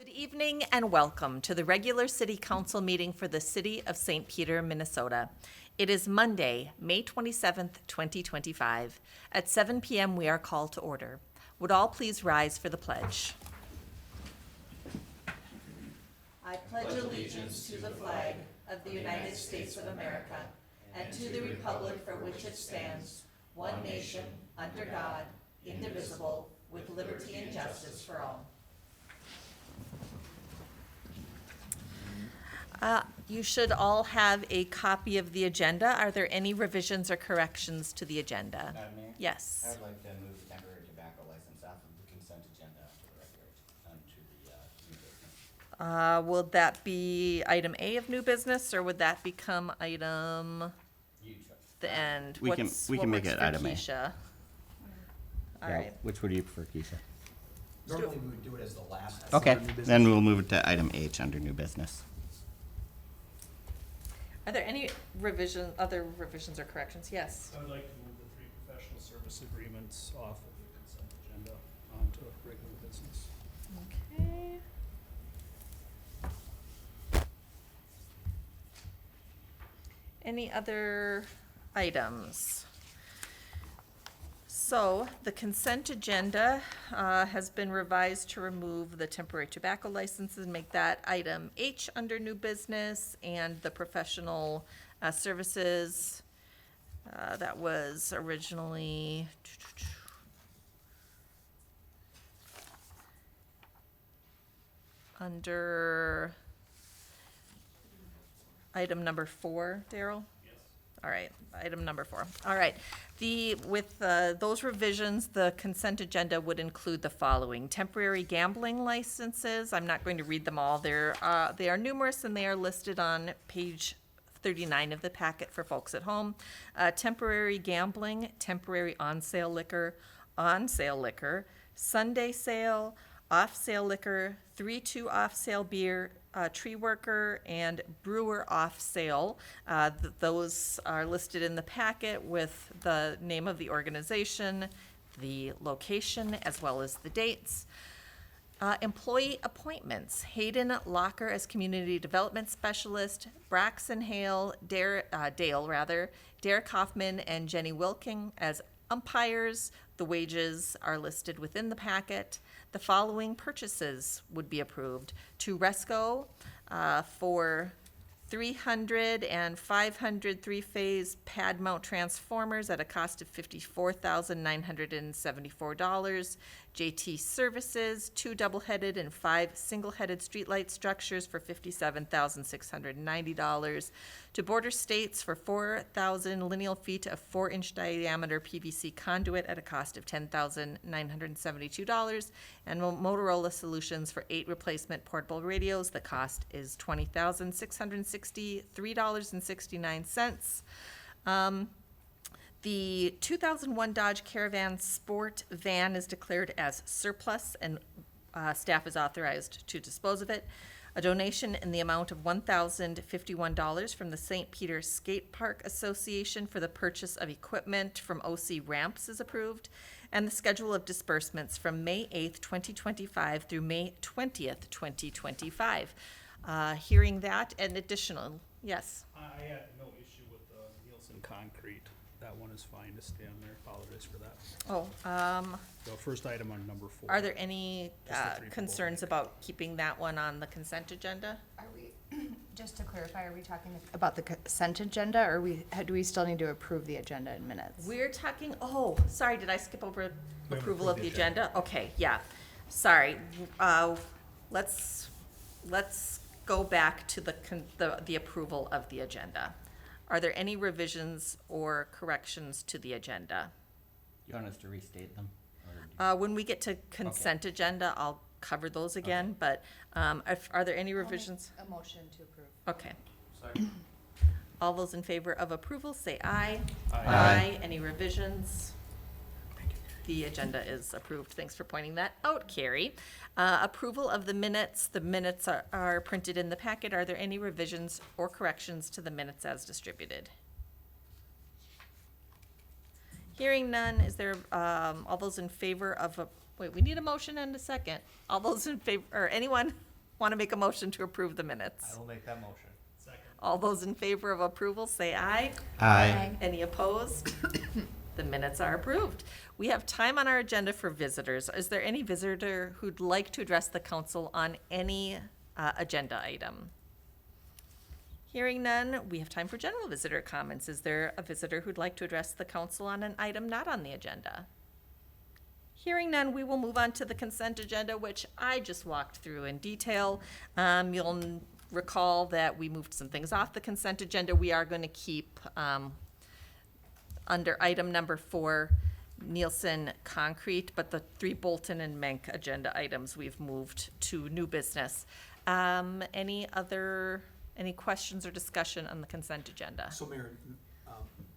Good evening and welcome to the regular city council meeting for the city of St. Peter, Minnesota. It is Monday, May 27th, 2025. At 7 p.m. we are called to order. Would all please rise for the pledge? I pledge allegiance to the flag of the United States of America and to the republic for which it stands, one nation, under God, indivisible, with liberty and justice for all. You should all have a copy of the agenda. Are there any revisions or corrections to the agenda? Madam Mayor? Yes. I would like to move the temporary tobacco license off of the consent agenda to the regular, to the new business. Will that be item A of new business, or would that become item You chose. the end? We can What make works it for item A. Keisha? All Yeah, right. which would you prefer, Keisha? Normally, we would do it as the last. Okay, under new business. then we'll move it to item H under new business. Are there any other revisions or corrections? Yes. I would like to move the 3 professional service agreements off of the consent agenda onto regular business. Okay. Any other items? So the consent agenda has been revised to remove the temporary tobacco licenses and make that item H under new business, and the professional services that was originally under item number 4, Daryl? Yes. All right, item number 4. All right. With those revisions, the consent agenda would include the following: temporary gambling licenses. I'm not going to read them all. They are numerous, and they are listed on page 39 of the packet for folks at home. Temporary gambling, temporary on-sale liquor, Sunday sale, off-sale liquor, 3-2 off-sale beer, tree worker, and brewer off-sale. Those are listed in the packet with the name of the organization, the location, as well as the dates. Employee appointments: Hayden Locker as Community Development Specialist, Braxton Dale, Derek Hoffman and Jenny Wilking as umpires. The wages are listed within the packet. The following purchases would be approved: to Resco for 300 and 500 three-phase pad mount transformers at a cost of $54,974. JT Services, 2 double-headed and 5 single-headed streetlight structures for $57,690. To Border States for 4,000 lineal feet of 4-inch diameter PVC conduit at a cost of $10,972. And Motorola Solutions for 8 replacement portable radios. The cost is $20,663.69. The 2001 Dodge Caravan Sport van is declared as surplus, and staff is authorized to dispose of it. A donation in the amount of $1,051 from the St. Peter Skate Park Association for the purchase of equipment from OC Ramps is approved. And the schedule of disbursements from May 8th, 2025 through May 20th, 2025. Hearing that and additional, yes. I had no issue with the Nielsen Concrete. That one is fine to stay on there. Apologize for that. Oh, So first item on number 4. are there any Just the 3 concerns about keeping that one on the consent agenda? Are we, just to clarify, are we talking about the consent agenda, or do we still need to approve the agenda in minutes? We're talking, oh, sorry, did I skip over We haven't approval of the approved the agenda? Okay, yeah, sorry. Let's go back to the approval of the agenda. Are there any revisions or corrections to the agenda? You want us to restate them? When we get to consent agenda, I'll cover those again, but are there any revisions? A motion to approve. Okay. Second. All those in favor of approval, say aye. Aye. Any revisions? The agenda is approved. Thanks for pointing that out, Carrie. Approval of the minutes. The minutes are printed in the packet. Are there any revisions or corrections to the minutes as distributed? Hearing none, is there, all those in favor of, wait, we need a motion and a second. All those in favor, or anyone want to make a motion to approve the minutes? I will make that motion. Second. All those in favor of approval, say aye. Aye. Any opposed? The minutes are approved. We have time on our agenda for visitors. Is there any visitor who'd like to address the council on any agenda item? Hearing none, we have time for general visitor comments. Is there a visitor who'd like to address the council on an item not on the agenda? Hearing none, we will move on to the consent agenda, which I just walked through in detail. You'll recall that we moved some things off the consent agenda. We are going to keep under item number 4, Nielsen Concrete, but the 3 Bolton and Menk agenda items we've moved to new business. Any questions or discussion on the consent agenda? So Mayor,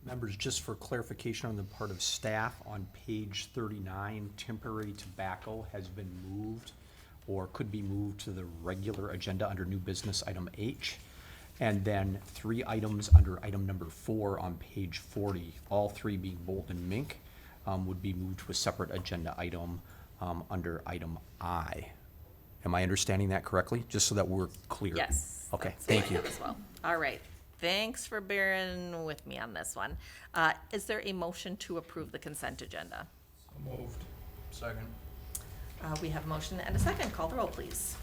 members, just for clarification on the part of staff, on page 39, temporary tobacco has been moved or could be moved to the regular agenda under new business item H. And then 3 items under item number 4 on page 40, all 3 being Bolton Mink, would be moved to a separate agenda item under item I. Am I understanding that correctly? Just so that we're clear. Yes. Okay, that's what I thank you. have as well. All right. Thanks for bearing with me on this one. Is there a motion to approve the consent agenda? So moved. Second. We have a motion and a second. Call the roll, please.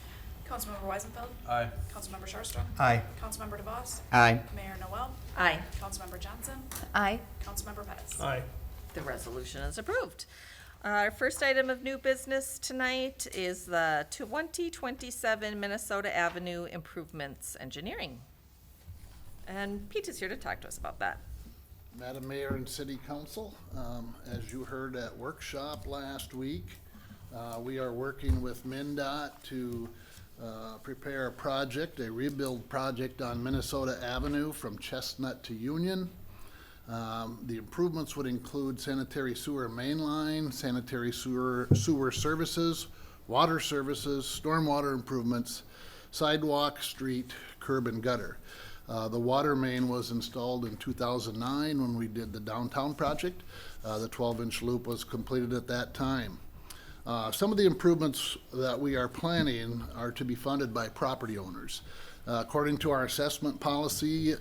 Councilmember Weisenfeld. Aye. Councilmember Sharpstra. Aye. Councilmember DeVos. Aye. Mayor Noel. Aye. Councilmember Johnson. Aye. Councilmember Pettis. Aye. The resolution is approved. Our first item of new business tonight is the 2027 Minnesota Avenue Improvements Engineering. And Pete is here to talk to us about that. Madam Mayor and City Council, as you heard at workshop last week, we are working with MnDOT to prepare a project, a rebuild project on Minnesota Avenue from Chestnut to Union. The improvements would include sanitary sewer main line, sanitary sewer services, water services, stormwater improvements, sidewalk, street, curb, and gutter. The water main was installed in 2009 when we did the downtown project. The 12-inch loop was completed at that time. Some of the improvements that we are planning are to be funded by property owners. According to our assessment policy,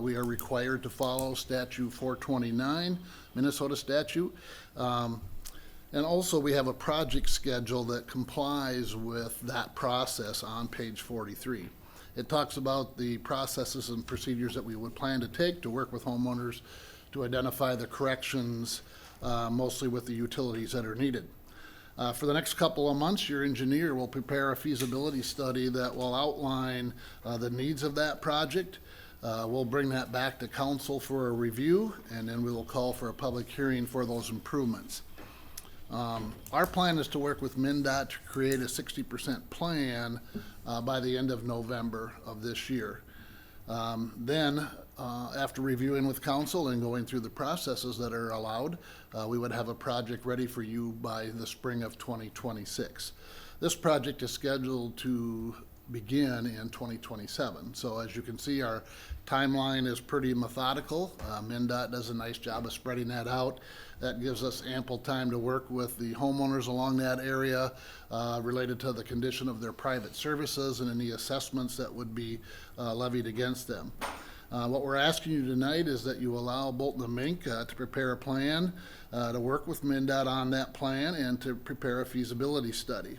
we are required to follow Statute 429, Minnesota statute. And also we have a project schedule that complies with that process on page 43. It talks about the processes and procedures that we would plan to take to work with homeowners to identify the corrections, mostly with the utilities that are needed. For the next couple of months, your engineer will prepare a feasibility study that will outline the needs of that project. We'll bring that back to council for a review, and then we will call for a public hearing for those improvements. Our plan is to work with MnDOT to create a 60% plan by the end of November of this year. Then, after reviewing with council and going through the processes that are allowed, we would have a project ready for you by the spring of 2026. This project is scheduled to begin in 2027. So as you can see, our timeline is pretty methodical. MnDOT does a nice job of spreading that out. That gives us ample time to work with the homeowners along that area related to the condition of their private services and any assessments that would be levied against them. What we're asking you tonight is that you allow Bolton and Mink to prepare a plan, to work with MnDOT on that plan, and to prepare a feasibility study.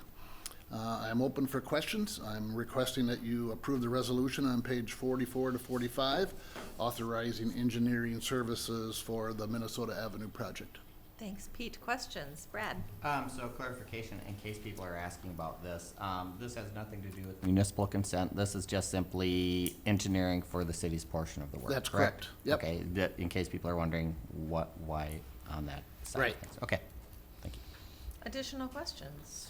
I'm open for questions. I'm requesting that you approve the resolution on page 44 to 45, authorizing engineering services for the Minnesota Avenue project. Thanks, Pete. Questions? Brad? So clarification, in case people are asking about this, this has nothing to do with municipal consent. This is just simply engineering for the city's portion of the work. That's correct. Yep. Okay, in case people are wondering why on that side of Right. things. Okay, thank you. Additional questions?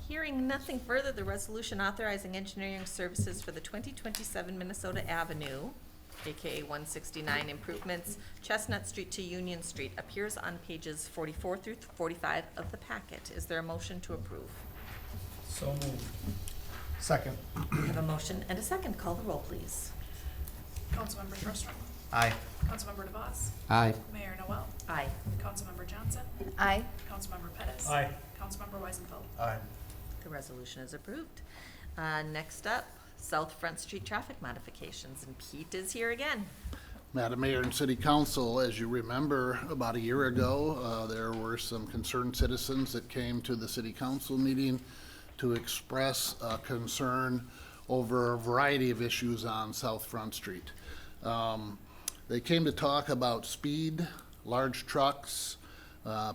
Hearing nothing further, the resolution authorizing engineering services for the 2027 Minnesota Avenue, AKA 169 improvements, Chestnut Street to Union Street, appears on pages 44 through 45 of the packet. Is there a motion to approve? So moved. Second. We have a motion and a second. Call the roll, please. Councilmember Sharpstra. Aye. Councilmember DeVos. Aye. Mayor Noel. Aye. Councilmember Johnson. Aye. Councilmember Pettis. Aye. Councilmember Weisenfeld. Aye. The resolution is approved. Next up, South Front Street traffic modifications, and Pete is here again. Madam Mayor and City Council, as you remember, about a year ago, there were some concerned citizens that came to the City Council meeting to express concern over a variety of issues on South Front Street. They came to talk about speed, large trucks,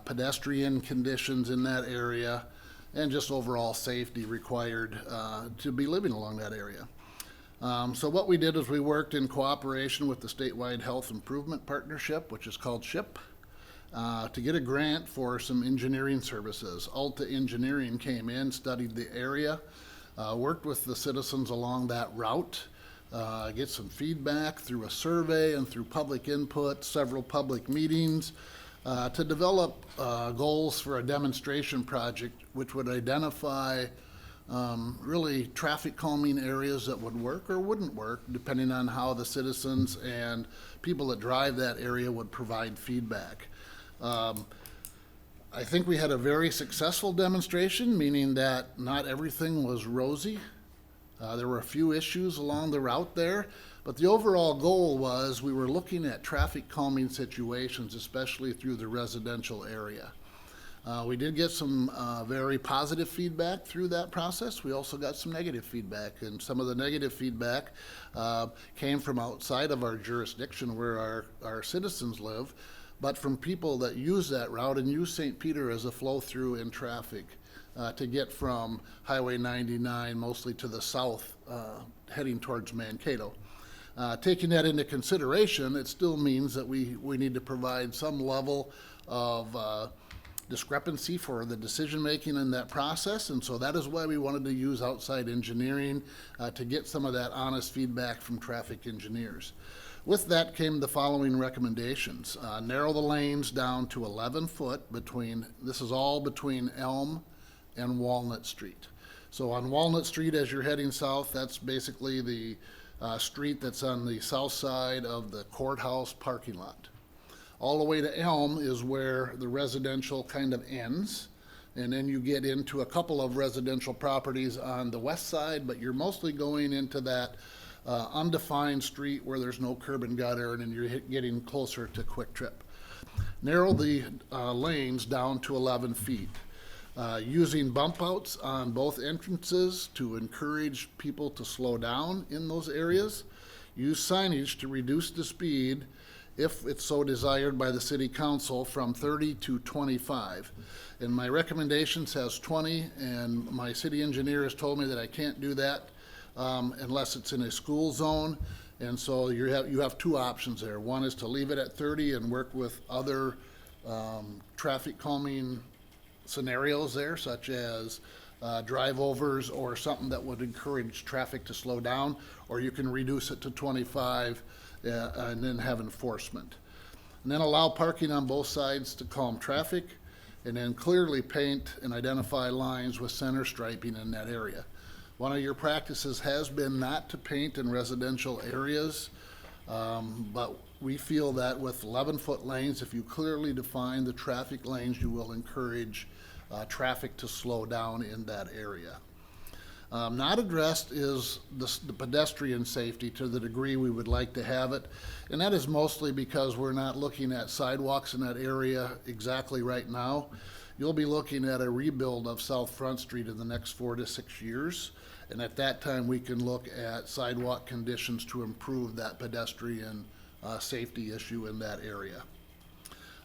pedestrian conditions in that area, and just overall safety required to be living along that area. So what we did is we worked in cooperation with the Statewide Health Improvement Partnership, which is called SHIP, to get a grant for some engineering services. Alta Engineering came in, studied the area, worked with the citizens along that route, get some feedback through a survey and through public input, several public meetings, to develop goals for a demonstration project which would identify really traffic calming areas that would work or wouldn't work, depending on how the citizens and people that drive that area would provide feedback. I think we had a very successful demonstration, meaning that not everything was rosy. There were a few issues along the route there, but the overall goal was we were looking at traffic calming situations, especially through the residential area. We did get some very positive feedback through that process. We also got some negative feedback, and some of the negative feedback came from outside of our jurisdiction where our citizens live, but from people that use that route and use St. Peter as a flow-through in traffic to get from Highway 99 mostly to the south, heading towards Mankato. Taking that into consideration, it still means that we need to provide some level of discrepancy for the decision-making in that process, and so that is why we wanted to use outside engineering to get some of that honest feedback from traffic engineers. With that came the following recommendations. Narrow the lanes down to 11 foot between, this is all between Elm and Walnut Street. So on Walnut Street, as you're heading south, that's basically the street that's on the south side of the courthouse parking lot. All the way to Elm is where the residential kind of ends, and then you get into a couple of residential properties on the west side, but you're mostly going into that undefined street where there's no curb and gutter, and then you're getting closer to Quick Trip. Narrow the lanes down to 11 feet. Using bump outs on both entrances to encourage people to slow down in those areas. Use signage to reduce the speed if it's so desired by the city council from 30 to 25. And my recommendation says 20, and my city engineer has told me that I can't do that unless it's in a school zone. And so you have two options there. One is to leave it at 30 and work with other traffic calming scenarios there, such as drive-overs or something that would encourage traffic to slow down, or you can reduce it to 25 and then have enforcement. And then allow parking on both sides to calm traffic, and then clearly paint and identify lines with center striping in that area. One of your practices has been not to paint in residential areas, but we feel that with 11-foot lanes, if you clearly define the traffic lanes, you will encourage traffic to slow down in that area. Not addressed is the pedestrian safety to the degree we would like to have it, and that is mostly because we're not looking at sidewalks in that area exactly right now. You'll be looking at a rebuild of South Front Street in the next 4 to 6 years, and at that time we can look at sidewalk conditions to improve that pedestrian safety issue in that area.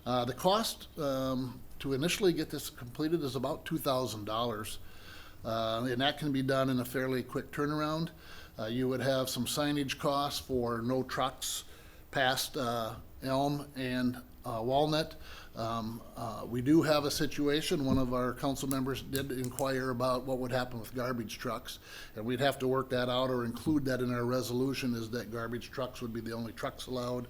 The cost to initially get this completed is about $2,000. And that can be done in a fairly quick turnaround. You would have some signage costs for no trucks past Elm and Walnut. We do have a situation, one of our council members did inquire about what would happen with garbage trucks, and we'd have to work that out or include that in our resolution, is that garbage trucks would be the only trucks allowed,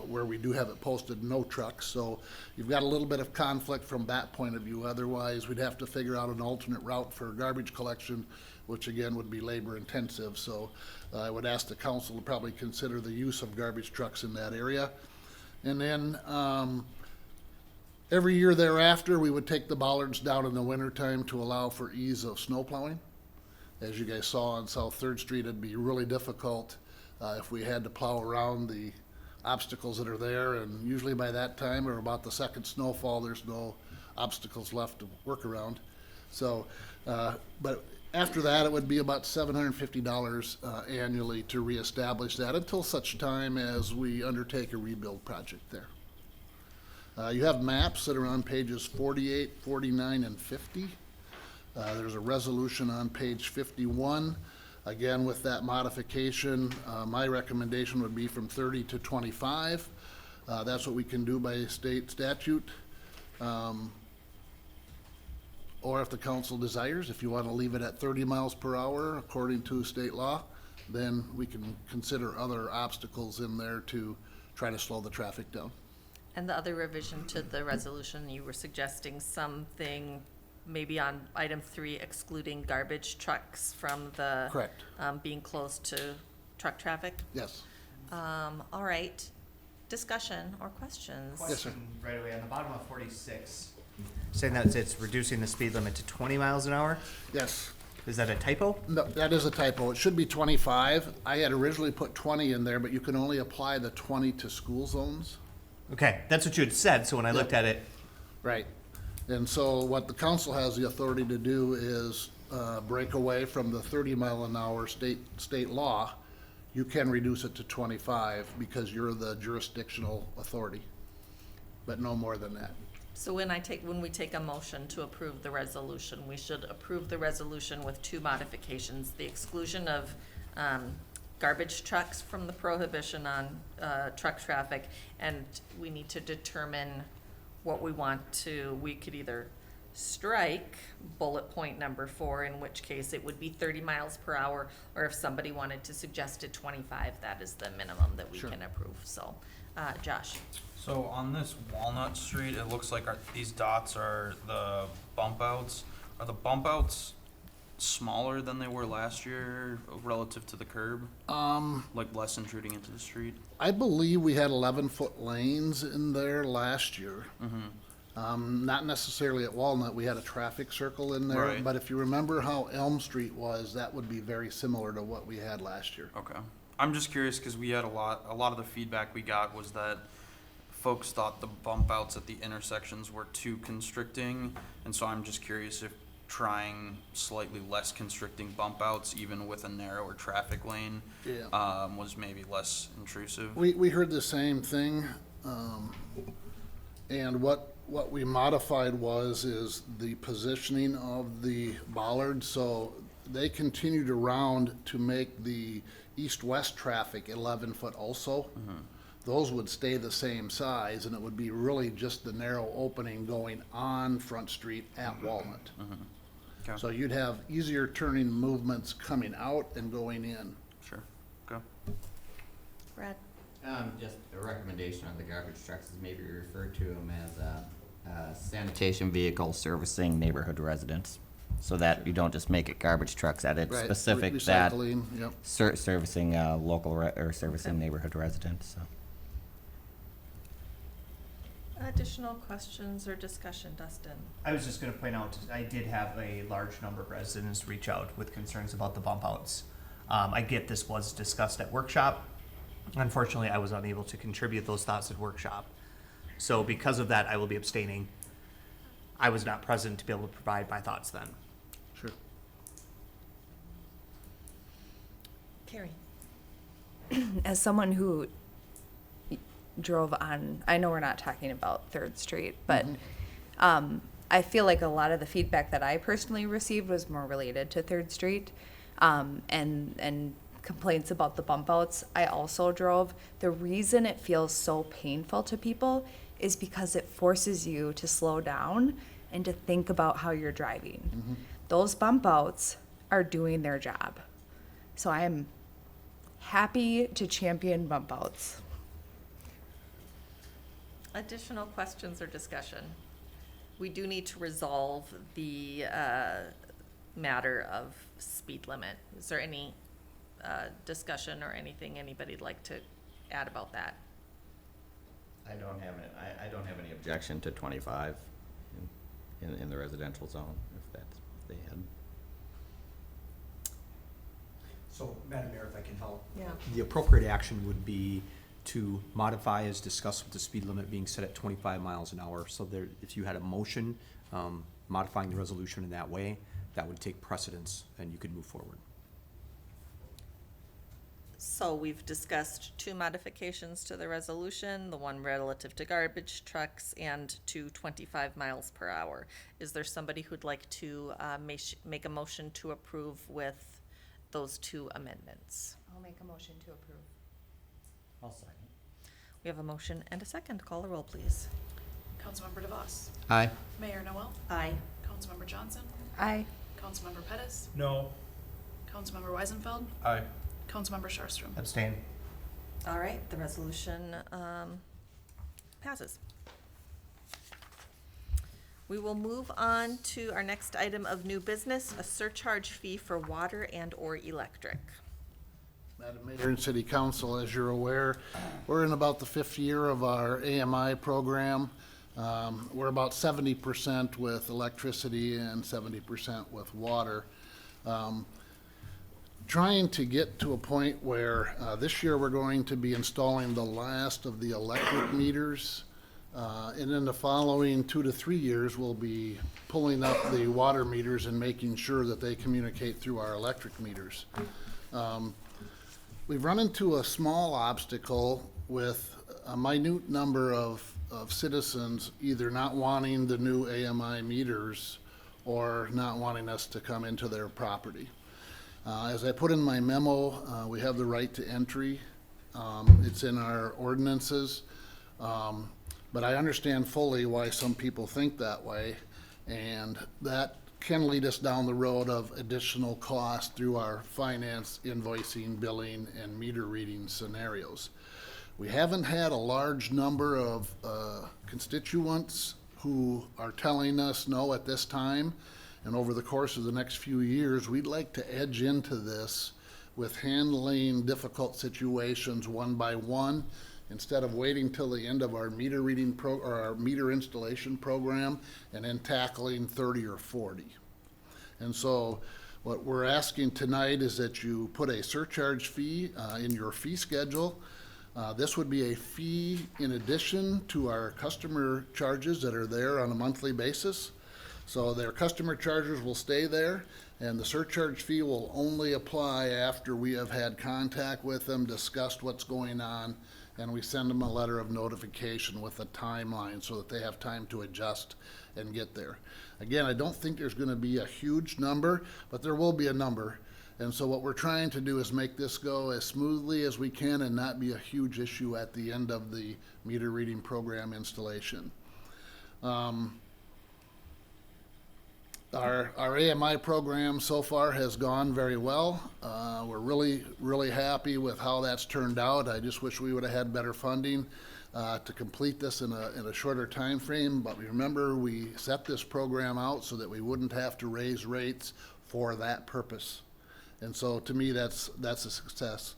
where we do have it posted no trucks. So you've got a little bit of conflict from that point of view. Otherwise, we'd have to figure out an alternate route for garbage collection, which again would be labor intensive. So I would ask the council to probably consider the use of garbage trucks in that area. And then Every year thereafter, we would take the bollards down in the wintertime to allow for ease of snow plowing. As you guys saw on South Third Street, it'd be really difficult if we had to plow around the obstacles that are there, and usually by that time, or about the second snowfall, there's no obstacles left to work around. So, but after that, it would be about $750 annually to reestablish that until such time as we undertake a rebuild project there. You have maps that are on pages 48, 49, and 50. There's a resolution on page 51. Again, with that modification, my recommendation would be from 30 to 25. That's what we can do by state statute. Or if the council desires, if you want to leave it at 30 miles per hour according to state law, then we can consider other obstacles in there to try to slow the traffic down. And the other revision to the resolution, you were suggesting something maybe on item 3 excluding garbage trucks from the. Correct. Being close to truck traffic. Yes. All right. Discussion or questions? Yes, sir. Question right away, on the bottom of 46, saying that it's reducing the speed limit to 20 miles an hour? Yes. Is that a typo? No, that is a typo. It should be 25. I had originally put 20 in there, but you can only apply the 20 to school zones. Okay, that's what you had said, so when I looked at it, Right. And so what the council has the authority to do is break away from the 30-mile-an-hour state law. You can reduce it to 25 because you're the jurisdictional authority, but no more than that. So when we take a motion to approve the resolution, we should approve the resolution with 2 modifications: the exclusion of garbage trucks from the prohibition on truck traffic, and we need to determine what we want to. We could either strike bullet point number 4, in which case it would be 30 miles per hour, or if somebody wanted to suggest a 25, that is the minimum that we Sure. can approve. So, Josh. So on this Walnut Street, it looks like these dots are the bump outs. Are the bump outs smaller than they were last year relative to the curb? Like less intruding into the street? I believe we had 11-foot lanes in there last year. Not necessarily at Walnut, we had a traffic circle in there. Right. But if you remember how Elm Street was, that would be very similar to what we had last year. Okay. I'm just curious because we had a lot of the feedback we got was that folks thought the bump outs at the intersections were too constricting. And so I'm just curious if trying slightly less constricting bump outs, even with a narrower traffic lane, Yeah. was maybe less intrusive. We heard the same thing, and what we modified is the positioning of the bollards, so they continued around to make the east-west traffic 11-foot also. Those would stay the same size, and it would be really just the narrow opening going on Front Street at Walnut. Okay. So you'd have easier turning movements coming out and going in. Sure. Okay. Brad. Just a recommendation on the garbage trucks is maybe refer to them as a sanitation vehicle servicing neighborhood residents. So that you don't just make it garbage trucks, that it's Right, specific that recycling, yep. servicing local or servicing neighborhood residents, so. Additional questions or discussion, Dustin? I was just gonna point out, I did have a large number of residents reach out with concerns about the bump outs. I get this was discussed at workshop. Unfortunately, I was unable to contribute those thoughts at workshop. So because of that, I will be abstaining. I was not present to be able to provide my thoughts then. Sure. Carrie. As someone who drove on, I know we're not talking about Third Street, but I feel like a lot of the feedback that I personally received was more related to Third Street, and complaints about the bump outs. I also drove. The reason it feels so painful to people is because it forces you to slow down and to think about how you're driving. Those bump outs are doing their job. So I am happy to champion bump outs. Additional questions or discussion? We do need to resolve the matter of speed limit. Is there any discussion or anything anybody'd like to add about that? I don't have any objection to 25 in the residential zone, if they had. So, Madam Mayor, if I can help. Yeah. The appropriate action would be to modify as discussed with the speed limit being set at 25 miles an hour. So there, if you had a motion modifying the resolution in that way, that would take precedence and you could move forward. So we've discussed 2 modifications to the resolution, the one relative to garbage trucks and to 25 miles per hour. Is there somebody who'd like to make a motion to approve with those 2 amendments? I'll make a motion to approve. I'll second. We have a motion and a second. Call the roll, please. Councilmember DeVos. Aye. Mayor Noel. Aye. Councilmember Johnson. Aye. Councilmember Pettis. No. Councilmember Weisenfeld. Aye. Councilmember Sharstrom. Abstain. All right, the resolution passes. We will move on to our next item of new business, a surcharge fee for water and/or electric. Madam Mayor and City Council, as you're aware, we're in about the 5th year of our AMI program. We're about 70% with electricity and 70% with water. Trying to get to a point where this year we're going to be installing the last of the electric meters. And in the following 2 to 3 years, we'll be pulling up the water meters and making sure that they communicate through our electric meters. We've run into a small obstacle with a minute number of citizens either not wanting the new AMI meters or not wanting us to come into their property. As I put in my memo, we have the right to entry. It's in our ordinances. But I understand fully why some people think that way, and that can lead us down the road of additional costs through our finance, invoicing, billing, and meter reading scenarios. We haven't had a large number of constituents who are telling us no at this time, and over the course of the next few years, we'd like to edge into this with handling difficult situations one by one, instead of waiting till the end of our meter reading or our meter installation program and then tackling 30 or 40. And so what we're asking tonight is that you put a surcharge fee in your fee schedule. This would be a fee in addition to our customer charges that are there on a monthly basis. So their customer charges will stay there, and the surcharge fee will only apply after we have had contact with them, discussed what's going on, and we send them a letter of notification with a timeline so that they have time to adjust and get there. Again, I don't think there's going to be a huge number, but there will be a number. And so what we're trying to do is make this go as smoothly as we can and not be a huge issue at the end of the meter reading program installation. Our AMI program so far has gone very well. We're really happy with how that's turned out. I just wish we would have had better funding to complete this in a shorter time frame. But remember, we set this program out so that we wouldn't have to raise rates for that purpose. And so to me, that's a success.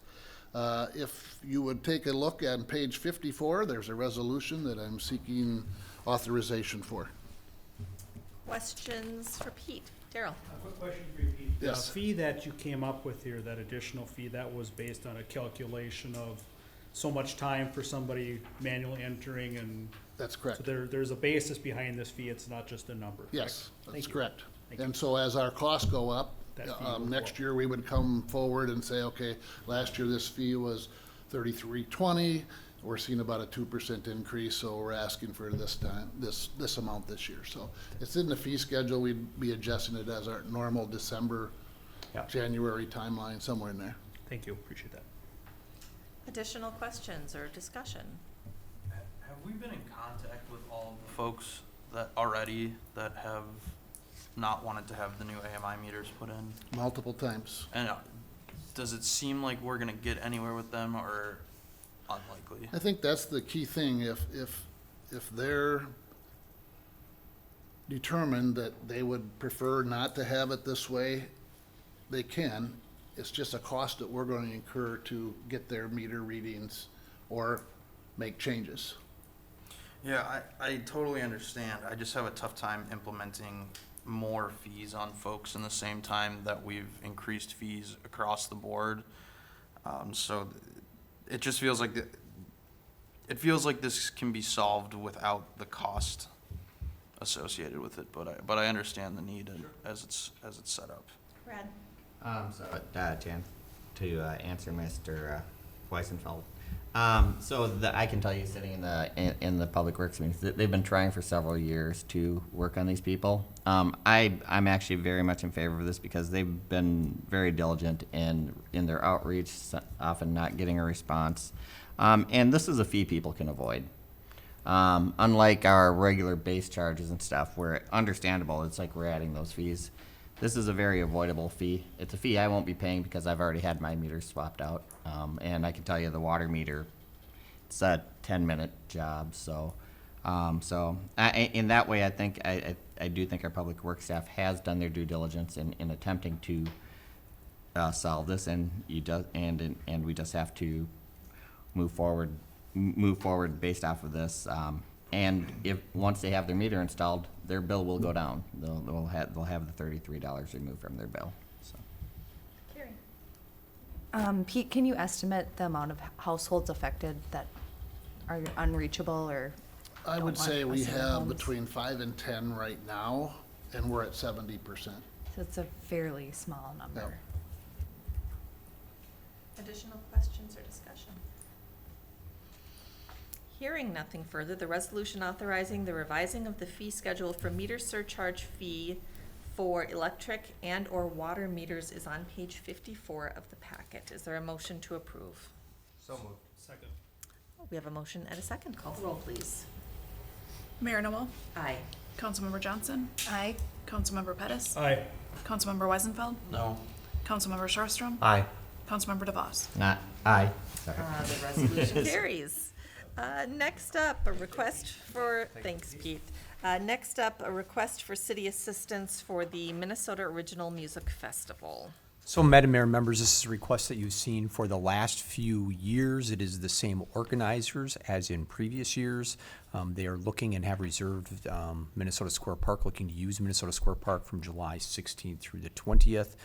If you would take a look at page 54, there's a resolution that I'm seeking authorization for. Questions for Pete? Daryl? A quick question for you, Pete. Yes. The fee that you came up with here, that additional fee, that was based on a calculation of so much time for somebody manually entering, and That's so correct. there's a basis behind this fee, it's not just a number, correct? Yes, Thank that's you. correct. Thank you. And so as our costs go up, That fee will go next up. year we would come forward and say, okay, last year this fee was $33.20. We're seeing about a 2% increase, so we're asking for this time, this amount this year. So it's in the fee schedule. We'd be adjusting it as our normal December, Yeah. January timeline, somewhere in there. Thank you, appreciate that. Additional questions or discussion? Have we been in contact with all of the folks that have not wanted to have the new AMI meters put in? Multiple times. And does it seem like we're gonna get anywhere with them, or unlikely? I think that's the key thing. If they're determined that they would prefer not to have it this way, they can. It's just a cost that we're going to incur to get their meter readings or make changes. Yeah, I totally understand. I just have a tough time implementing more fees on folks in the same time that we've increased fees across the board. It just feels like it feels like this can be solved without the cost associated with it, but I understand the need as it's set up. Brad? Jan, to answer Mr. Weissenfeld. I can tell you, sitting in the Public Works meetings, that they've been trying for several years to work on these people. I'm actually very much in favor of this because they've been very diligent in their outreach, often not getting a response. And this is a fee people can avoid. Unlike our regular base charges and stuff, where understandable, it's like we're adding those fees. This is a very avoidable fee. It's a fee I won't be paying because I've already had my meters swapped out. And I can tell you the water meter, it's a 10-minute job. In that way, I think I do think our public works staff has done their due diligence in attempting to solve this, and we just have to move forward based off of this. And if once they have their meter installed, their bill will go down. They'll have the $33 removed from their bill. So. Carrie? Pete, can you estimate the amount of households affected that are unreachable or? I don't would want say we us in their have homes? between 5 and 10 right now, and we're at 70%. So it's a fairly small number. Additional questions or discussion? Hearing nothing further, the resolution authorizing the revising of the fee schedule for meter surcharge fee for electric and/or water meters is on page 54 of the packet. Is there a motion to approve? So moved. Second. We have a motion and a second. Call the roll, please. Mayor Noel, Aye. Councilmember Johnson, Aye. Councilmember Pettis, Aye. Councilmember Weisenfeld, No. Councilmember Sharstrom, Aye. Councilmember DeVos. Not aye. Sorry. The resolution carries. Next up, a request for, thanks Pete. Next up, a request for city assistance for the Minnesota Original Music Festival. So, Madam Mayor, members, this is a request that you've seen for the last few years. It is the same organizers as in previous years. They are looking and have reserved Minnesota Square Park, looking to use Minnesota Square Park from July 16th through the 20th.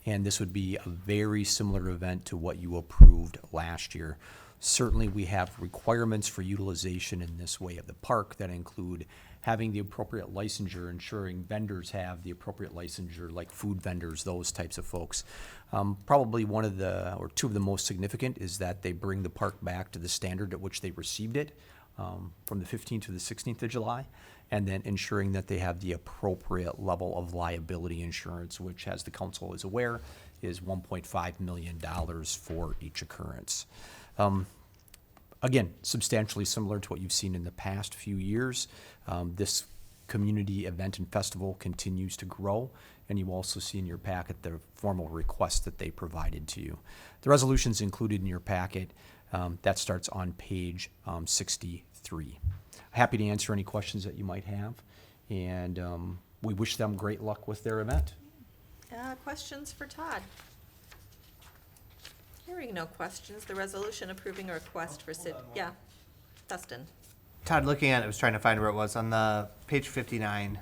And this would be a very similar event to what you approved last year. Certainly, we have requirements for utilization in this way of the park that include having the appropriate licensure, ensuring vendors have the appropriate licensure, like food vendors, those types of folks. Probably one of the, or two of the most significant is that they bring the park back to the standard at which they received it from the 15th to the 16th of July, and then ensuring that they have the appropriate level of liability insurance, which, as the council is aware, is $1.5 million for each occurrence. Again, substantially similar to what you've seen in the past few years. This community event and festival continues to grow, and you also see in your packet the formal request that they provided to you. The resolution's included in your packet. That starts on page 63. Happy to answer any questions that you might have, and we wish them great luck with their event. Questions for Todd? Hearing no questions, the resolution approving a request for yeah, Dustin. Todd, looking at it, I was trying to find where it was on the page 59.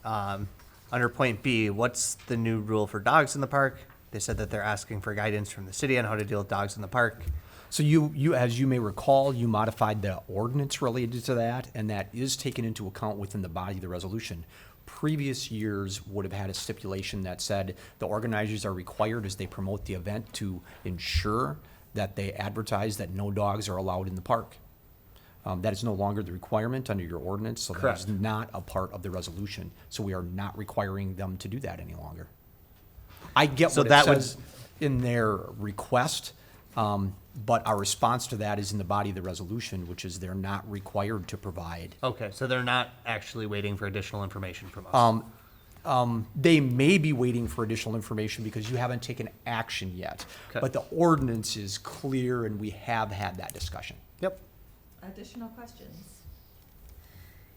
Under point B, what's the new rule for dogs in the park? They said that they're asking for guidance from the city on how to deal with dogs in the park. So you, as you may recall, you modified the ordinance related to that, and that is taken into account within the body of the resolution. Previous years would have had a stipulation that said the organizers are required, as they promote the event, to ensure that they advertise that no dogs are allowed in the park. That is no longer the requirement under your ordinance, so that is Correct. not a part of the resolution. So we are not requiring them to do that any longer. I get So what it that would- says in their request, but our response to that is in the body of the resolution, which is they're not required to provide. Okay, so they're not actually waiting for additional information from us. They may be waiting for additional information because you haven't taken action yet. Okay. But the ordinance is clear, and we have had that discussion. Yep. Additional questions?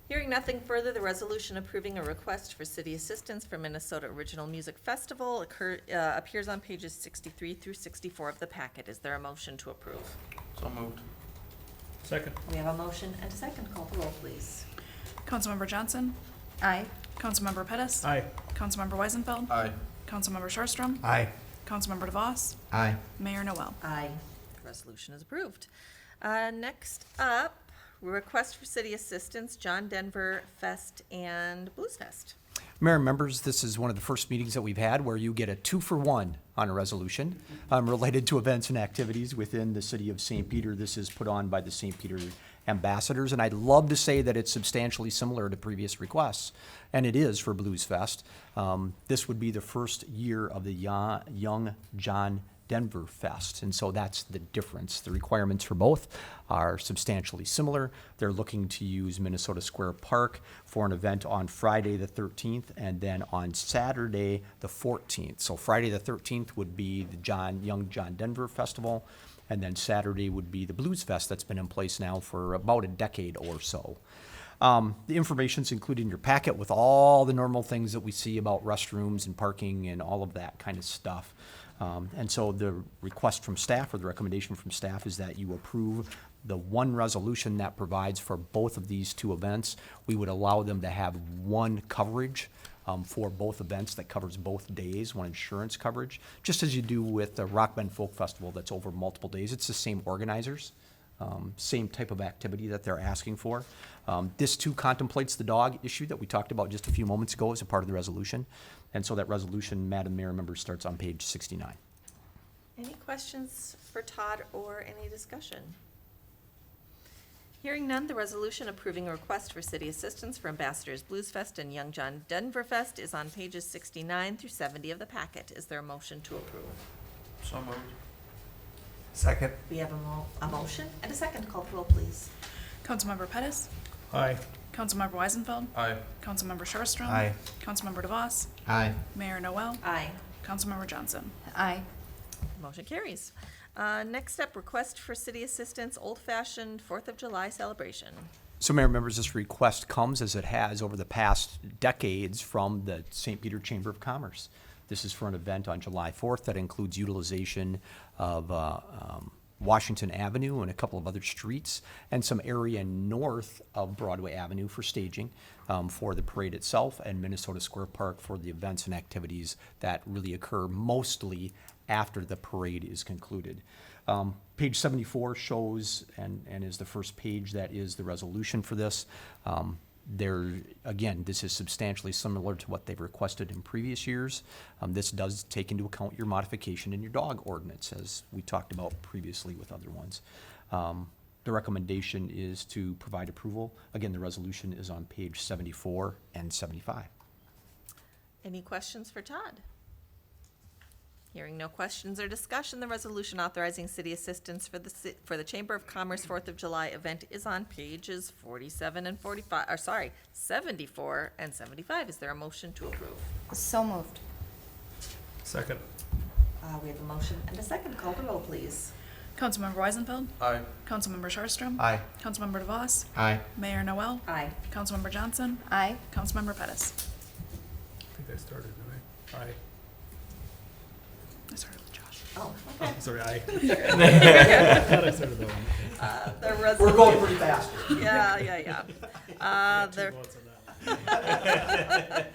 Hearing nothing further, the resolution approving a request for city assistance for Minnesota Original Music Festival appears on pages 63 through 64 of the packet. Is there a motion to approve? So moved. Second. We have a motion and a second. Call the roll, please. Councilmember Johnson, Aye. Councilmember Pettis, Aye. Councilmember Weisenfeld, Aye. Councilmember Sharstrom, Aye. Councilmember DeVos, Aye. Mayor Noel. Aye. The resolution is approved. Next up, request for city assistance, John Denver Fest and Blues Fest. Mayor and members, this is one of the first meetings that we've had where you get a 2-for-1 on a resolution related to events and activities within the city of St. Peter. This is put on by the St. Peter ambassadors, and I'd love to say that it's substantially similar to previous requests, and it is for Blues Fest. This would be the first year of the Young John Denver Fest, and so that's the difference. The requirements for both are substantially similar. They're looking to use Minnesota Square Park for an event on Friday the 13th and then on Saturday the 14th. So Friday the 13th would be the Young John Denver Festival, and then Saturday would be the Blues Fest that's been in place now for about a decade or so. The information's included in your packet with all the normal things that we see about restrooms and parking and all of that kind of stuff. And so the request from staff, or the recommendation from staff, is that you approve the one resolution that provides for both of these two events. We would allow them to have one coverage for both events that covers both days, one insurance coverage, just as you do with the Rock Bend Folk Festival that's over multiple days. It's the same organizers, same type of activity that they're asking for. This too contemplates the dog issue that we talked about just a few moments ago as a part of the resolution. And so that resolution, Madam Mayor, members, starts on page 69. Any questions for Todd or any discussion? Hearing none, the resolution approving a request for city assistance for Ambassadors Blues Fest and Young John Denver Fest is on pages 69 through 70 of the packet. Is there a motion to approve? So moved. Second. We have a motion and a second. Call the roll, please. Councilmember Pettis, Aye. Councilmember Weisenfeld, Aye. Councilmember Sharstrom. Aye. Councilmember DeVos, Aye. Mayor Noel, Aye. Councilmember Johnson. Aye. Motion carries. Next up, request for city assistance, old-fashioned 4th of July celebration. So, Mayor, members, this request comes, as it has over the past decades, from the St. Peter Chamber of Commerce. This is for an event on July 4th that includes utilization of Washington Avenue and a couple of other streets, and some area north of Broadway Avenue for staging for the parade itself, and Minnesota Square Park for the events and activities that really occur mostly after the parade is concluded. Page 74 shows, and is the first page that is the resolution for this. Again, this is substantially similar to what they've requested in previous years. This does take into account your modification in your dog ordinance, as we talked about previously with other ones. The recommendation is to provide approval. Again, the resolution is on page 74 and 75. Any questions for Todd? Hearing no questions or discussion, the resolution authorizing city assistance for the Chamber of Commerce 4th of July event is on pages 47 and 45, 74 and 75. Is there a motion to approve? So moved. Second. We have a motion and a second. Call the roll, please. Councilmember Weisenfeld, Aye. Councilmember Sharstrom. Aye. Councilmember DeVos, Aye. Mayor Noel, Aye. Councilmember Johnson, Aye. Councilmember Pettis. I think I started, didn't I? Aye. I started with Josh. Oh, okay. Sorry, aye. I thought I started that one. The resolution. We're going pretty fast. Yeah. Two votes on that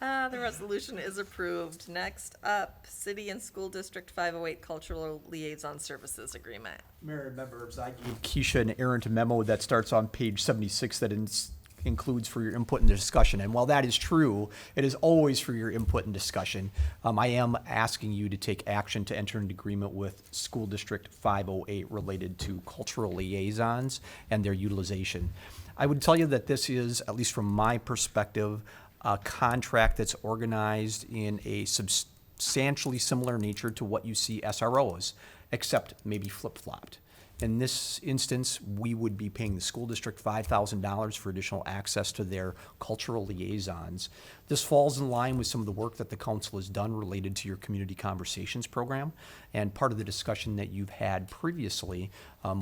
one. The resolution is approved. Next up, City and School District 508 Cultural Liaison Services Agreement. Mayor and members, I gave Keisha an errant memo that starts on page 76 that includes for your input and discussion. And while that is true, it is always for your input and discussion. I am asking you to take action to enter an agreement with School District 508 related to cultural liaisons and their utilization. I would tell you that this is, at least from my perspective, a contract that's organized in a substantially similar nature to what you see SROs, except maybe flip-flopped. In this instance, we would be paying the school district $5,000 for additional access to their cultural liaisons. This falls in line with some of the work that the council has done related to your community conversations program, and part of the discussion that you've had previously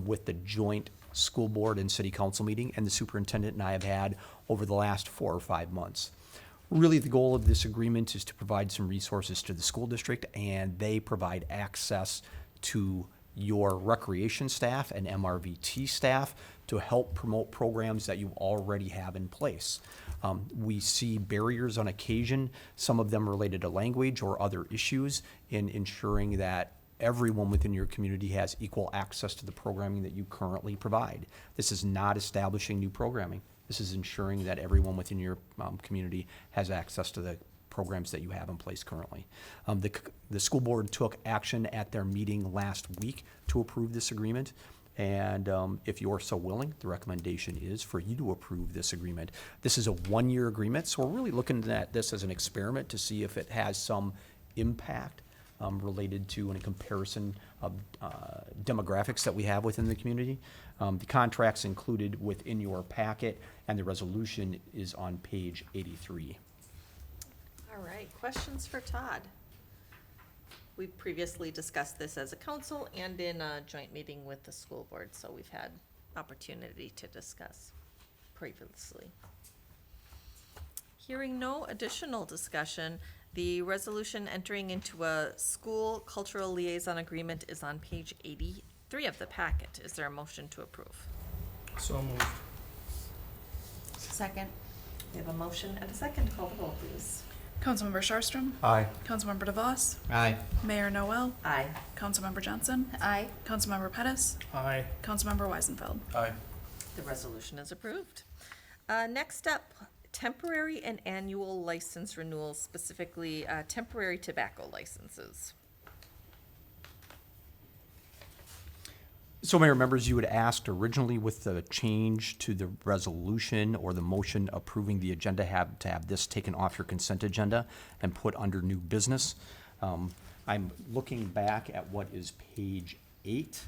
with the joint school board and city council meeting, and the superintendent and I have had over the last 4 or 5 months. Really, the goal of this agreement is to provide some resources to the school district, and they provide access to your recreation staff and MRVT staff to help promote programs that you already have in place. We see barriers on occasion, some of them related to language or other issues, in ensuring that everyone within your community has equal access to the programming that you currently provide. This is not establishing new programming. This is ensuring that everyone within your community has access to the programs that you have in place currently. The school board took action at their meeting last week to approve this agreement. And if you're so willing, the recommendation is for you to approve this agreement. This is a one-year agreement, so we're really looking at this as an experiment to see if it has some impact related to in a comparison of demographics that we have within the community. The contract's included within your packet, and the resolution is on page 83. All right, questions for Todd? We previously discussed this as a council and in a joint meeting with the school board, so we've had opportunity to discuss previously. Hearing no additional discussion, the resolution entering into a school cultural liaison agreement is on page 83 of the packet. Is there a motion to approve? So moved. Second. We have a motion and a second. Call the roll, please. Councilmember Sharstrom. Aye. Councilmember DeVos. Aye. Mayor Noel. Aye. Councilmember Johnson. Aye. Councilmember Pettis. Aye. Councilmember Weisenfeld. Aye. The resolution is approved. Next up, temporary and annual license renewals, specifically temporary tobacco licenses. So, Mayor, members, you had asked originally with the change to the resolution or the motion approving the agenda to have this taken off your consent agenda and put under new business. I'm looking back at what is page 8.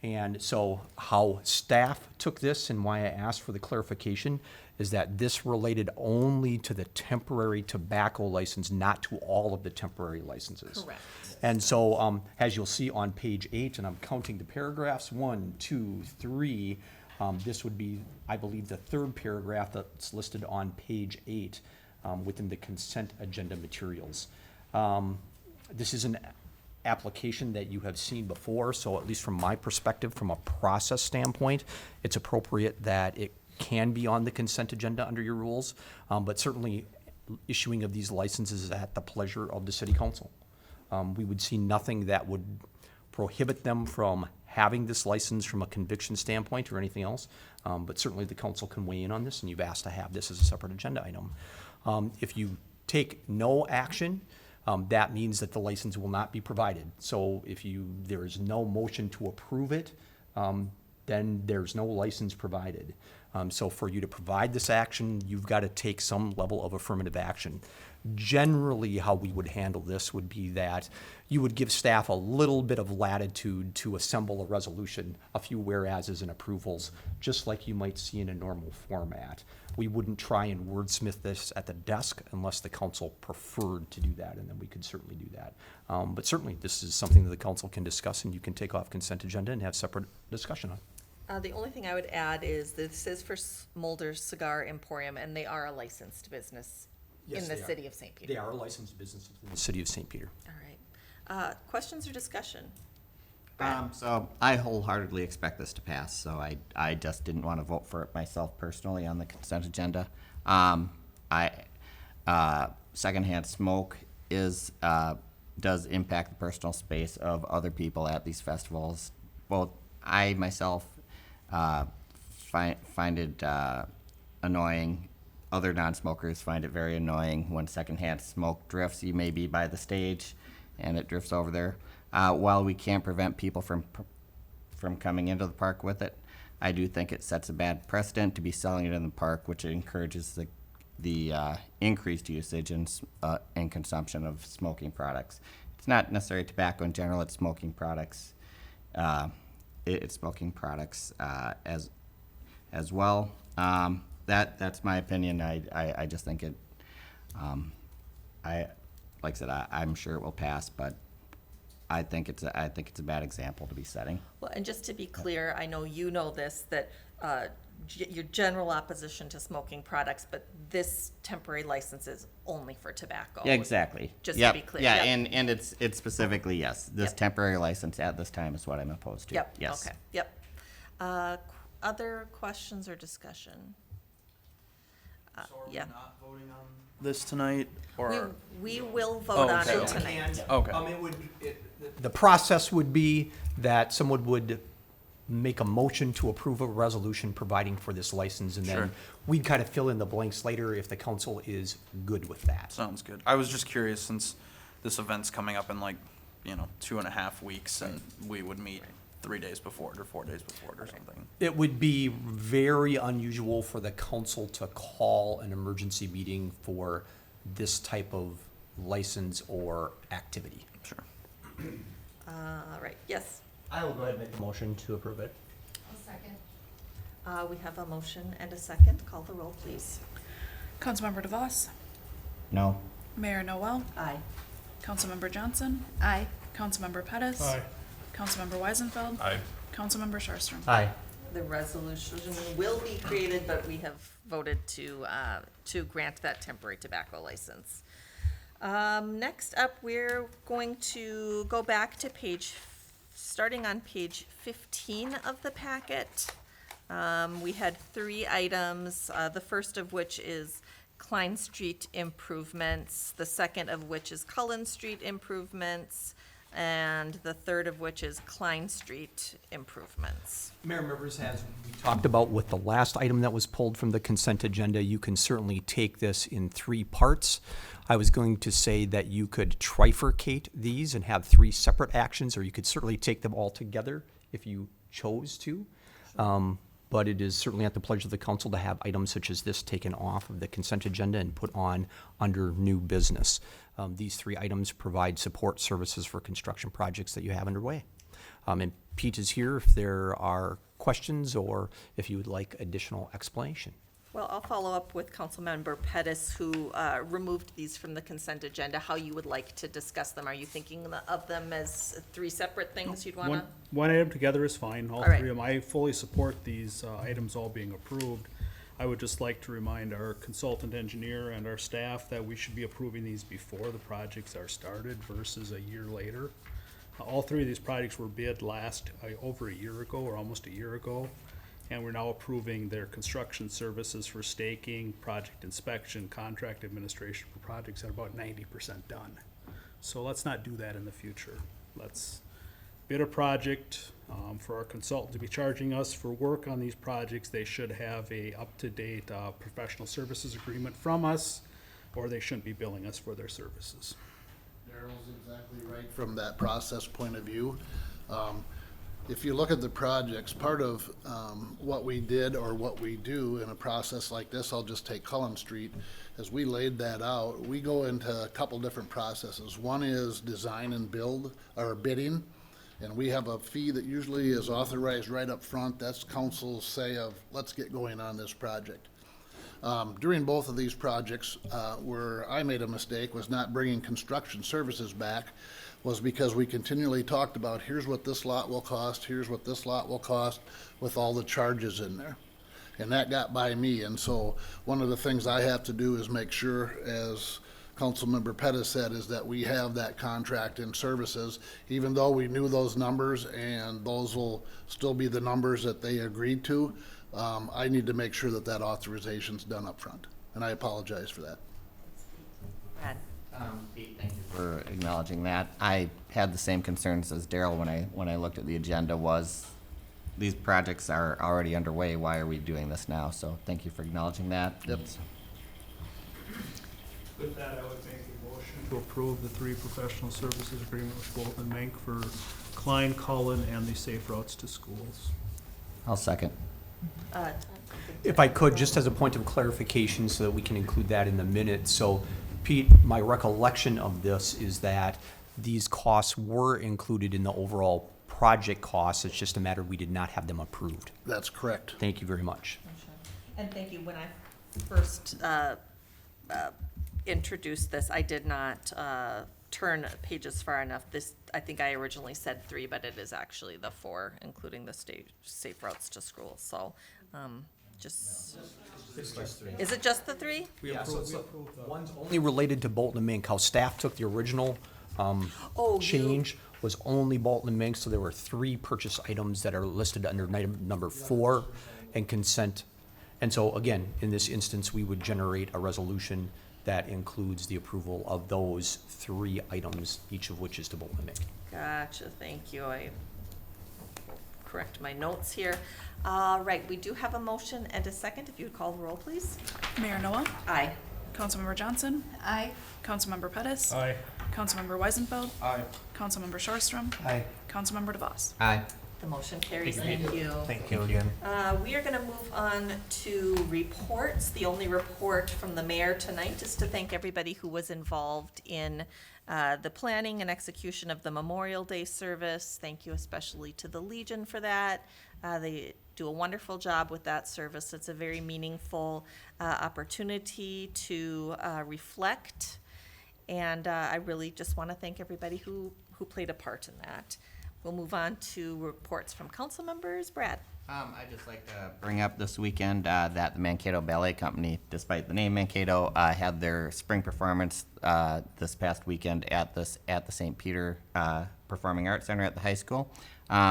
And so how staff took this and why I asked for the clarification is that this related only to the temporary tobacco license, not to all of the temporary licenses. Correct. And so, as you'll see on page 8, and I'm counting the paragraphs, 1, 2, 3, this would be, I believe, the third paragraph that's listed on page 8 within the consent agenda materials. This is an application that you have seen before, so at least from my perspective, from a process standpoint, it's appropriate that it can be on the consent agenda under your rules, but certainly issuing of these licenses is at the pleasure of the city council. We would see nothing that would prohibit them from having this license from a conviction standpoint or anything else, but certainly the council can weigh in on this, and you've asked to have this as a separate agenda item. If you take no action, that means that the license will not be provided. So if there is no motion to approve it, then there's no license provided. So for you to provide this action, you've got to take some level of affirmative action. Generally, how we would handle this would be that you would give staff a little bit of latitude to assemble a resolution, a few whereases and approvals, just like you might see in a normal format. We wouldn't try and wordsmith this at the desk unless the council preferred to do that, and then we could certainly do that. But certainly, this is something that the council can discuss, and you can take off consent agenda and have separate discussion on. The only thing I would add is this is for Mulder's Cigar Emporium, and they are a licensed business in the city of St. Peter. They are a licensed business within the city of St. Peter. All right. Questions or discussion? So I wholeheartedly expect this to pass, so I just didn't want to vote for it myself personally on the consent agenda. Secondhand smoke does impact the personal space of other people at these festivals. Both I myself find it annoying. Other non-smokers find it very annoying when secondhand smoke drifts. You may be by the stage and it drifts over there. While we can't prevent people from coming into the park with it, I do think it sets a bad precedent to be selling it in the park, which encourages the increased usage and consumption of smoking products. It's not necessarily tobacco in general, it's smoking products. It's smoking products as well. That's my opinion. I just think it. Like I said, I'm sure it will pass, but I think it's a bad example to be setting. Well, and just to be clear, I know you know this, that your general opposition to smoking products, but this temporary license is only for tobacco. Yeah, exactly. Just to Yep. be clear. Yeah, Yep. and it's specifically, yes, this Yep. temporary license at this time is what I'm opposed to. Yep, Yes. okay, yep. Other questions or discussion? So are we Yeah. not voting on this tonight, or? We will vote on okay. it tonight. Okay. The process would be that someone would make a motion to approve a resolution providing for this license, and Sure. then we'd kind of fill in the blanks later if the council is good with that. Sounds good. I was just curious, since this event's coming up in 2.5 weeks, and we would meet 3 days before it or 4 days before it or something. It would be very unusual for the council to call an emergency meeting for this type of license or activity. Sure. All right, yes. I will go ahead and make a motion to approve it. We have a motion and a second. Call the roll, please. Councilmember DeVos, No? Mayor Noel, Aye. Councilmember Johnson, Aye. Councilmember Pettis. Councilmember Weisenfeld. Aye. Councilmember Sharstrom. Aye. The resolution will be created, but we have voted to grant that temporary tobacco license. Next up, we're going to go back to starting on page 15 of the packet. We had 3 items, the first of which is Klein Street improvements, the second of which is Cullen Street improvements, and the third of which is Klein Street improvements. Mayor, members, as we talked about with the last item that was pulled from the consent agenda, you can certainly take this in 3 parts. I was going to say that you could trifurcate these and have 3 separate actions, or you could certainly take them all together if you chose to. But it is certainly at the pleasure of the council to have items such as this taken off of the consent agenda and put on under new business. These 3 items provide support services for construction projects that you have underway. And Pete is here if there are questions or if you would like additional explanation. Well, I'll follow up with Councilmember Pettis, who removed these from the consent agenda, how you would like to discuss them. Are you thinking of them as 3 separate things you'd want to? One item together is fine, all All right. 3 of them. I fully support these items all being approved. I would just like to remind our consultant engineer and our staff that we should be approving these before the projects are started versus a year later. All 3 of these projects were bid over a year ago, or almost a year ago, and we're now approving their construction services for staking, project inspection, contract administration for projects that are about 90% done. So let's not do that in the future. Let's bid a project, for our consultant to be charging us for work on these projects. They should have a up-to-date professional services agreement from us, or they shouldn't be billing us for their services. Darrell's exactly right from that process point of view. If you look at the projects, part of what we did or what we do in a process like this, I'll just take Cullen Street, as we laid that out, we go into a couple different processes. One is design and build, or bidding, and we have a fee that usually is authorized right up front. That's council's say of, let's get going on this project. During both of these projects, where I made a mistake was not bringing construction services back, was because we continually talked about, here's what this lot will cost, here's what this lot will cost, with all the charges in there. And that got by me, and so one of the things I have to do is make sure, as Councilmember Pettis said, is that we have that contract in services, even though we knew those numbers, and those will still be the numbers that they agreed to. I need to make sure that that authorization's done up front, and I apologize for that. Brad? Pete, thank you for acknowledging that. I had the same concerns as Darrell when I looked at the agenda. Was these projects are already underway, why are we doing this now? So thank you for acknowledging that. Yep. With that, I would make a motion to approve the 3 professional services agreement with Bolton and Mink for Klein, Cullen, and the Safe Routes to Schools. I'll second. If I could, just as a point of clarification so that we can include that in the minutes. So Pete, my recollection of this is that these costs were included in the overall project costs. It's just a matter we did not have them approved. That's correct. Thank you very much. And thank you. When I first introduced this, I did not turn pages far enough. This, I think I originally said 3, but it is actually the 4, including the safe routes to school. So, just, is it just the 3? Yeah, so one's only related to Bolton and Mink, how staff took the original change was only Bolton and Mink, so there were 3 purchase items that are listed under item number 4 and consent. And so again, in this instance, we would generate a resolution that includes the approval of those 3 items, each of which is to Bolton and Mink. Gotcha, thank you. I will correct my notes here. All right, we do have a motion and a second. If you would call the roll, please. Mayor Noel, Aye. Councilmember Johnson, Aye. Councilmember Pettis, Aye. Councilmember Weisenfeld, Aye. Councilmember Sharstrom, Aye. Councilmember DeVos. Aye. The motion carries. Thank you. Thank you again. We are gonna move on to reports. The only report from the mayor tonight is to thank everybody who was involved in the planning and execution of the Memorial Day service. Thank you especially to the Legion for that. They do a wonderful job with that service. It's a very meaningful opportunity to reflect. And I really just want to thank everybody who played a part in that. We'll move on to reports from council members. Brad? I'd just like to bring up this weekend that the Mankato Ballet Company, despite the name Mankato, had their spring performance this past weekend at the St. Peter Performing Arts Center at the high school,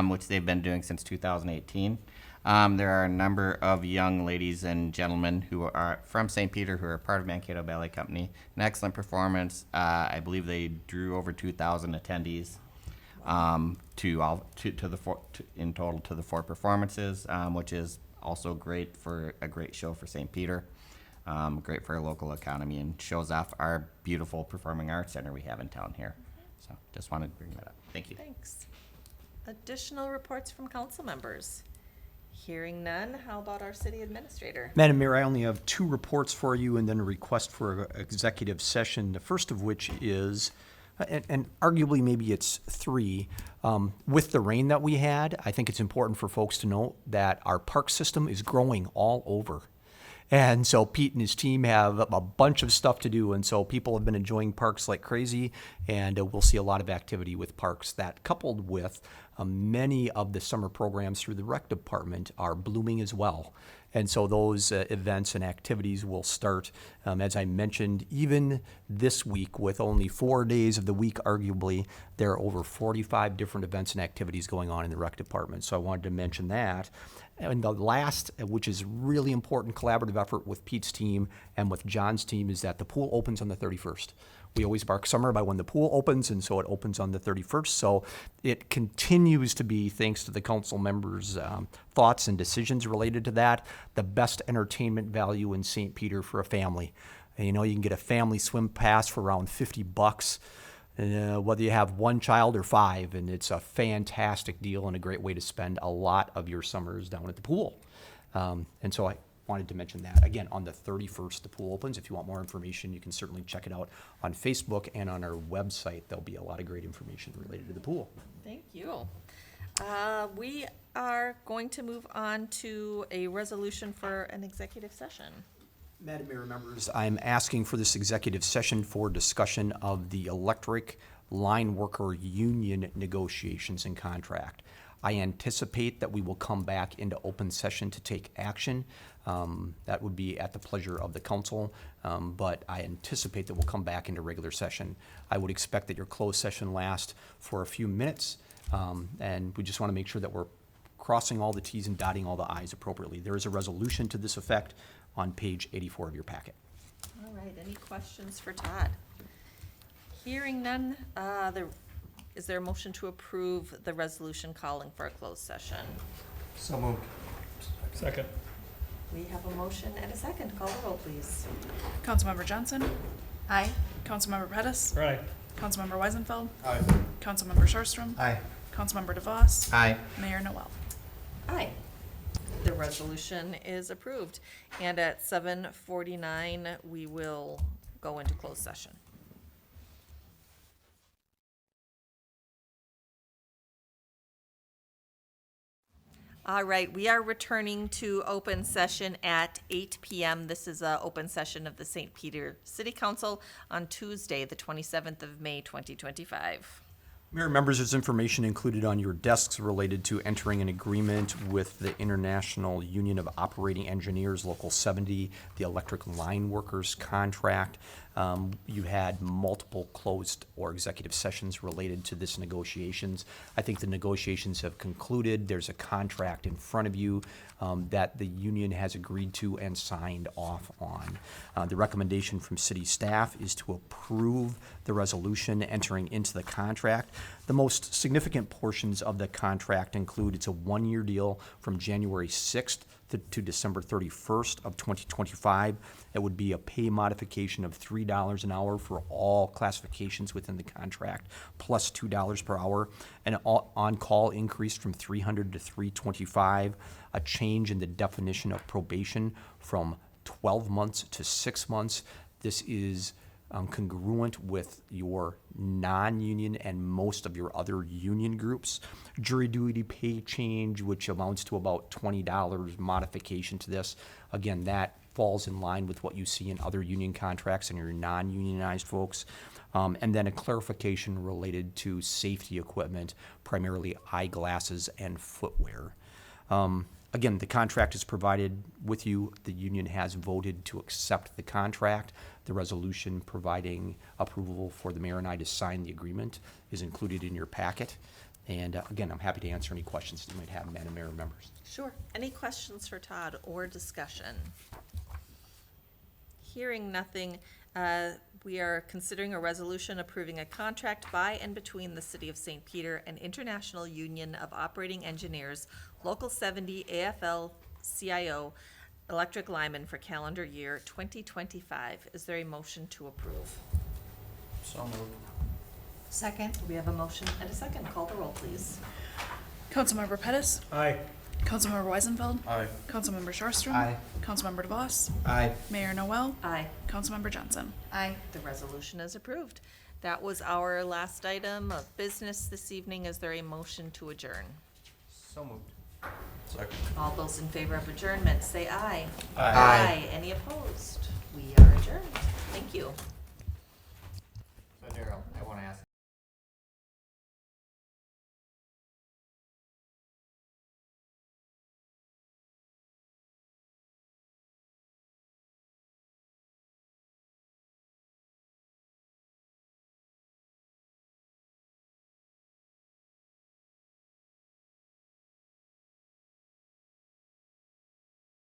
which they've been doing since 2018. There are a number of young ladies and gentlemen who are from St. Peter who are part of Mankato Ballet Company. An excellent performance. I believe they drew over 2,000 attendees. In total to the 4 performances, which is also great for a great show for St. Peter, great for our local economy, and shows off our beautiful performing arts center we have in town here. So just wanted to bring that up. Thank you. Thanks. Additional reports from council members? Hearing none, how about our city administrator? Madam Mayor, I only have 2 reports for you and then a request for an executive session, the first of which is, and arguably maybe it's 3, with the rain that we had, I think it's important for folks to note that our park system is growing all over. And so Pete and his team have a bunch of stuff to do, and so people have been enjoying parks like crazy, and we'll see a lot of activity with parks. That, coupled with many of the summer programs through the rec department, are blooming as well. And so those events and activities will start, as I mentioned, even this week with only 4 days of the week, arguably, there are over 45 different events and activities going on in the rec department. So I wanted to mention that. And the last, which is really important collaborative effort with Pete's team and with John's team, is that the pool opens on the 31st. We always mark summer by when the pool opens, and so it opens on the 31st. So it continues to be, thanks to the council members' thoughts and decisions related to that, the best entertainment value in St. Peter for a family. And, you know, you can get a family swim pass for around $50. Whether you have 1 child or 5, and it's a fantastic deal and a great way to spend a lot of your summers down at the pool. And so I wanted to mention that. Again, on the 31st, the pool opens. If you want more information, you can certainly check it out on Facebook and on our website. There'll be a lot of great information related to the pool. Thank you. We are going to move on to a resolution for an executive session. Madam Mayor, members, I'm asking for this executive session for discussion of the electric line worker union negotiations and contract. I anticipate that we will come back into open session to take action. That would be at the pleasure of the council, but I anticipate that we'll come back into regular session. I would expect that your closed session lasts for a few minutes, and we just want to make sure that we're crossing all the T's and dotting all the I's appropriately. There is a resolution to this effect on page 84 of your packet. All right, any questions for Todd? Hearing none, is there a motion to approve the resolution calling for a closed session? So moved. Second. We have a motion and a second. Call the roll, please. Councilmember Johnson, Aye. Councilmember Pettis, Aye. Councilmember Weisenfeld, Aye. Councilmember Sharstrom, Aye. Councilmember DeVos, Aye. Mayor Noel. Aye. The resolution is approved. And at 7:49, we will go into closed session. All right, we are returning to open session at 8 PM. This is an open session of the St. Peter City Council on Tuesday, the 27th of May, 2025. Mayor and members, there's information included on your desks related to entering an agreement with the International Union of Operating Engineers, Local 70, the electric line workers contract. You had multiple closed or executive sessions related to this negotiations. I think the negotiations have concluded. There's a contract in front of you that the union has agreed to and signed off on. The recommendation from city staff is to approve the resolution entering into the contract. The most significant portions of the contract include it's a one-year deal from January 6th to December 31st of 2025. It would be a pay modification of $3 an hour for all classifications within the contract, plus $2 per hour, an on-call increase from 300 to 325, a change in the definition of probation from 12 months to 6 months. This is congruent with your non-union and most of your other union groups. Jury duty pay change, which amounts to about $20 modification to this. Again, that falls in line with what you see in other union contracts and your non-unionized folks. And then a clarification related to safety equipment, primarily eyeglasses and footwear. Again, the contract is provided with you. The union has voted to accept the contract. The resolution providing approval for the mayor and I to sign the agreement is included in your packet. And again, I'm happy to answer any questions that you might have, Madam Mayor and members. Sure. Any questions for Todd or discussion? Hearing nothing, we are considering a resolution approving a contract by and between the City of St. Peter and International Union of Operating Engineers, Local 70 AFL-CIO, electric lineman for calendar year 2025. Is there a motion to approve? So moved. Second. We have a motion and a second. Call the roll, please. Councilmember Pettis, Aye. Councilmember Weisenfeld, Aye. Councilmember Sharstrom. Aye. Councilmember DeVos, Aye. Mayor Noel, Aye. Councilmember Johnson. Aye. The resolution is approved. That was our last item of business this evening. Is there a motion to adjourn? So moved. Second. All those in favor of adjournment, say aye. Aye. Any opposed? We are adjourned.